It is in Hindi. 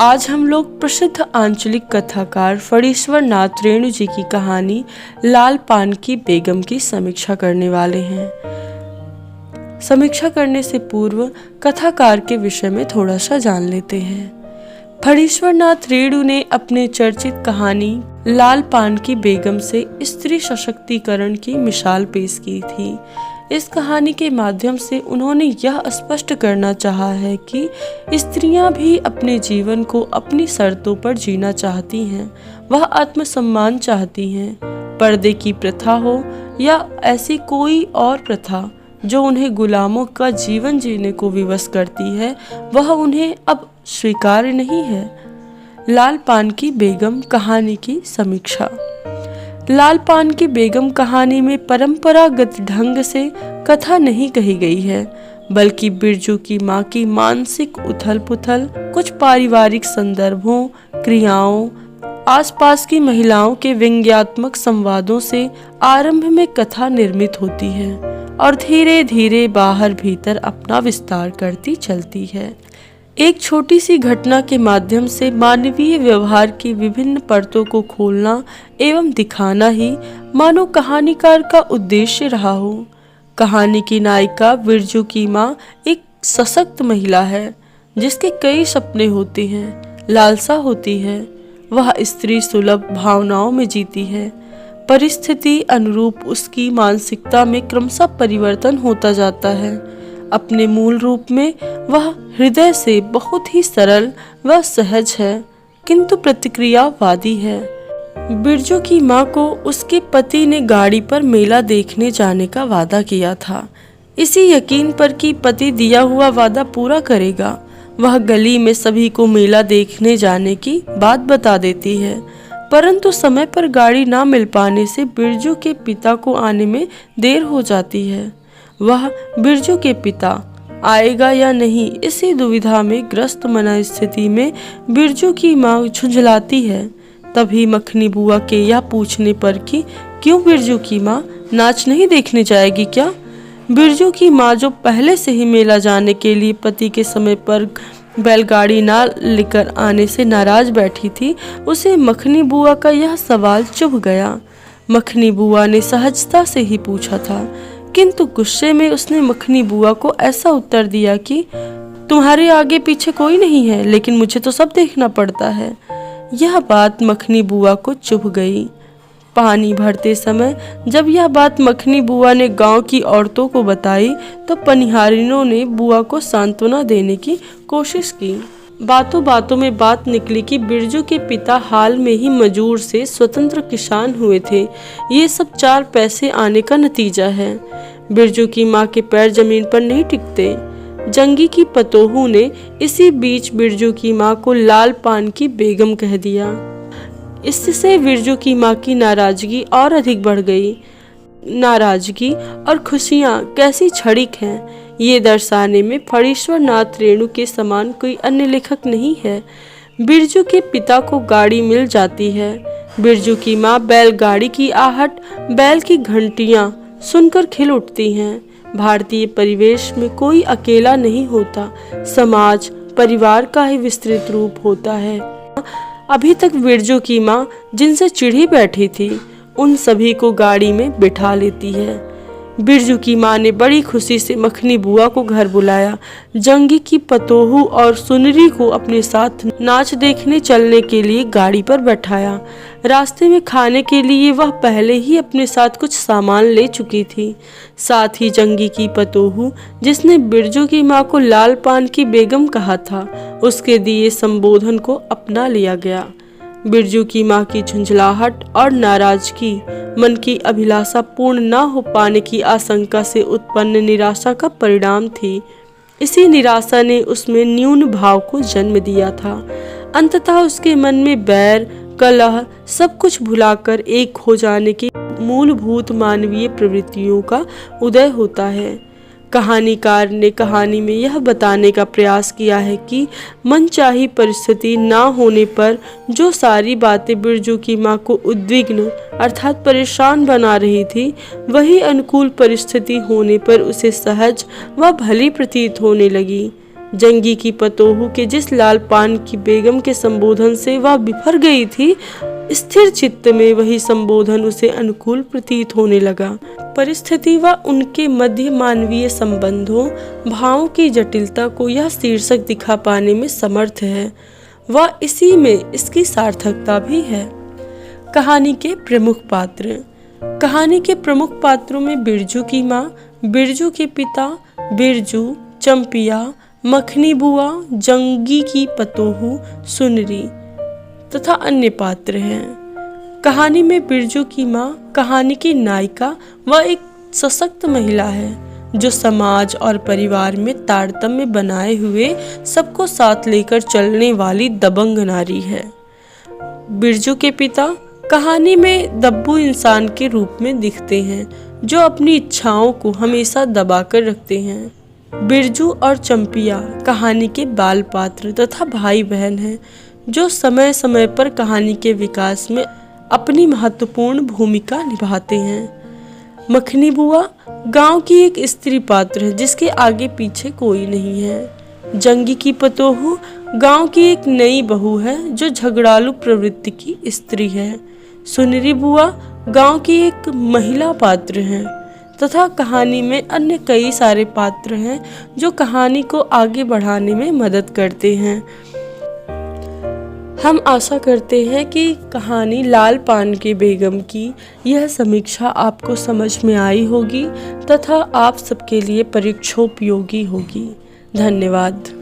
आज हम लोग प्रसिद्ध आंचलिक कथाकार फणीश्वर नाथ रेणु जी की कहानी लाल पान की बेगम की समीक्षा करने वाले हैं। समीक्षा करने से पूर्व कथाकार के विषय में थोड़ा सा जान लेते हैं। फणीश्वर नाथ रेणु ने अपने चर्चित कहानी लाल पान की बेगम से स्त्री सशक्तिकरण की मिसाल पेश की थी। इस कहानी के माध्यम से उन्होंने यह स्पष्ट करना चाहा है कि स्त्रियां भी अपने जीवन को अपनी शर्तों पर जीना चाहती हैं। वह आत्मसम्मान चाहती हैं। पर्दे की प्रथा हो या ऐसी कोई और प्रथा जो उन्हें गुलामों का जीवन जीने को विवश करती है, वह उन्हें अब स्वीकार्य नहीं है। लाल पान की बेगम कहानी की समीक्षा। लाल पान की बेगम कहानी में परंपरागत ढंग से कथा नहीं कही गई है, बल्कि बिरजू की मां की मानसिक उथल पुथल, कुछ पारिवारिक संदर्भों, क्रियाओं, आसपास की महिलाओं के व्यंग्यात्मक संवादों से आरंभ में कथा निर्मित होती है और धीरे धीरे बाहर भीतर अपना विस्तार करती चलती है। एक छोटी सी घटना के माध्यम से मानवीय व्यवहार की विभिन्न परतों को खोलना एवं दिखाना ही मानो कहानीकार का उद्देश्य रहा हो। कहानी की नायिका बिरजू की माँ एक सशक्त महिला है, जिसके कई सपने होते हैं, लालसा होती है। वह स्त्री सुलभ भावनाओं में जीती है। परिस्थिति अनुरूप उसकी मानसिकता में क्रमशः परिवर्तन होता जाता है। अपने मूल रूप में वह हृदय से बहुत ही सरल व सहज है, किंतु प्रतिक्रियावादी है। बिरजू की मां को उसके पति ने गाड़ी पर मेला देखने जाने का वादा किया था। इसी यकीन पर कि पति दिया हुआ वादा पूरा करेगा, वह गली में सभी को मेला देखने जाने की बात बता देती है। परंतु समय पर गाड़ी ना मिल पाने से बिरजू के पिता को आने में देर हो जाती है। वह बिरजू के पिता आएगा या नहीं, इसी दुविधा में ग्रस्त मना स्थिति में बिरजू की मां झुंझलाती है। तभी मखनी बुआ के यह पूछने पर कि क्यों बिरजू की मां नाच नहीं देखने जाएगी क्या? बिरजू की मां, जो पहले से ही मेला जाने के लिए पति के समय पर बैलगाड़ी ना लेकर आने से नाराज बैठी थी, उसे मखनी बुआ का यह सवाल चुभ गया। मखनी बुआ ने सहजता से ही पूछा था, किंतु गुस्से में उसने मखनी बुआ को ऐसा उत्तर दिया कि तुम्हारे आगे पीछे कोई नहीं है, लेकिन मुझे तो सब देखना पड़ता है। यह बात मखनी बुआ को चुभ गई। पानी भरते समय जब यह बात मखनी बुआ ने गांव की औरतों को बताई, तो पनिहारिनों ने बुआ को सांत्वना देने की कोशिश की। बातों बातों में बात निकली कि बिरजू के पिता हाल में ही मजूर से स्वतंत्र किसान हुए थे। ये सब 4 पैसे आने का नतीजा है। बिरजू की माँ के पैर जमीन पर नहीं टिकते। जंगी की पतोहू ने इसी बीच बिरजू की माँ को लाल पान की बेगम कह दिया। इससे बिरजू की माँ की नाराजगी और अधिक बढ़ गई। नाराजगी और खुशियाँ कैसी क्षणिक हैं, ये दर्शाने में फणीश्वर नाथ रेणु के समान कोई अन्य लेखक नहीं है। बिरजू के पिता को गाड़ी मिल जाती है। बिरजू की माँ बैलगाड़ी की आहट, बैल की घंटियां सुनकर खिल उठती हैं। भारतीय परिवेश में कोई अकेला नहीं होता, समाज परिवार का ही विस्तृत रूप होता है। अभी तक बिरजू की माँ जिनसे चिढ़ी बैठी थी, उन सभी को गाड़ी में बिठा लेती है। बिरजू की माँ ने बड़ी खुशी से मखनी बुआ को घर बुलाया। जंगी की पतोहू और सुनरी को अपने साथ नाच देखने चलने के लिए गाड़ी पर बैठाया। रास्ते में खाने के लिए वह पहले ही अपने साथ कुछ सामान ले चुकी थी। साथ ही जंगी की पतोहू, जिसने बिरजू की माँ को लाल पान की बेगम कहा था, उसके दिए संबोधन को अपना लिया गया। बिरजू की माँ की झुंझलाहट और नाराजगी मन की अभिलाषा पूर्ण न हो पाने की आशंका से उत्पन्न निराशा का परिणाम थी। इसी निराशा ने उसमें न्यून भाव को जन्म दिया था। अंततः उसके मन में बैर, कलह सब कुछ भुलाकर एक हो जाने की मूलभूत मानवीय प्रवृत्तियों का उदय होता है। कहानीकार ने कहानी में यह बताने का प्रयास किया है कि मनचाही परिस्थिति ना होने पर जो सारी बातें बिरजू की माँ को उद्विग्न अर्थात परेशान बना रही थी, वही अनुकूल परिस्थिति होने पर उसे सहज व भली प्रतीत होने लगी। जंगी की पतोहू के जिस लाल पान की बेगम के संबोधन से वह बिफर गई थी, स्थिर चित्त में वही संबोधन उसे अनुकूल प्रतीत होने लगा। परिस्थिति व उनके मध्य मानवीय संबंधों, भावों की जटिलता को यह शीर्षक दिखा पाने में समर्थ है। वह इसी में इसकी सार्थकता भी है। कहानी के प्रमुख पात्र। कहानी के प्रमुख पात्रों में बिरजू की माँ, बिरजू के पिता, बिरजू, चंपिया, मखनी बुआ, जंगी की पतोहू, सुनरी तथा अन्य पात्र हैं। कहानी में बिरजू की माँ कहानी की नायिका व एक सशक्त महिला है, जो समाज और परिवार में तारतम्य बनाए हुए सबको साथ लेकर चलने वाली दबंग नारी है। बिरजू के पिता कहानी में दब्बू इंसान के रूप में दिखते हैं, जो अपनी इच्छाओं को हमेशा दबाकर रखते हैं। बिरजू और चंपिया कहानी के बाल पात्र तथा भाई बहन हैं, जो समय समय पर कहानी के विकास में अपनी महत्वपूर्ण भूमिका निभाते हैं। मखनी बुआ गांव की एक स्त्री पात्र है, जिसके आगे पीछे कोई नहीं है। जंगी की पतोहू गांव की एक नई बहू है, जो झगड़ालू प्रवृत्ति की स्त्री है। सुनरी बुआ गांव की एक महिला पात्र है तथा कहानी में अन्य कई सारे पात्र हैं, जो कहानी को आगे बढ़ाने में मदद करते हैं। हम आशा करते हैं कि कहानी लाल पान की बेगम की यह समीक्षा आपको समझ में आई होगी तथा आप सबके लिए परीक्षोपयोगी होगी। धन्यवाद।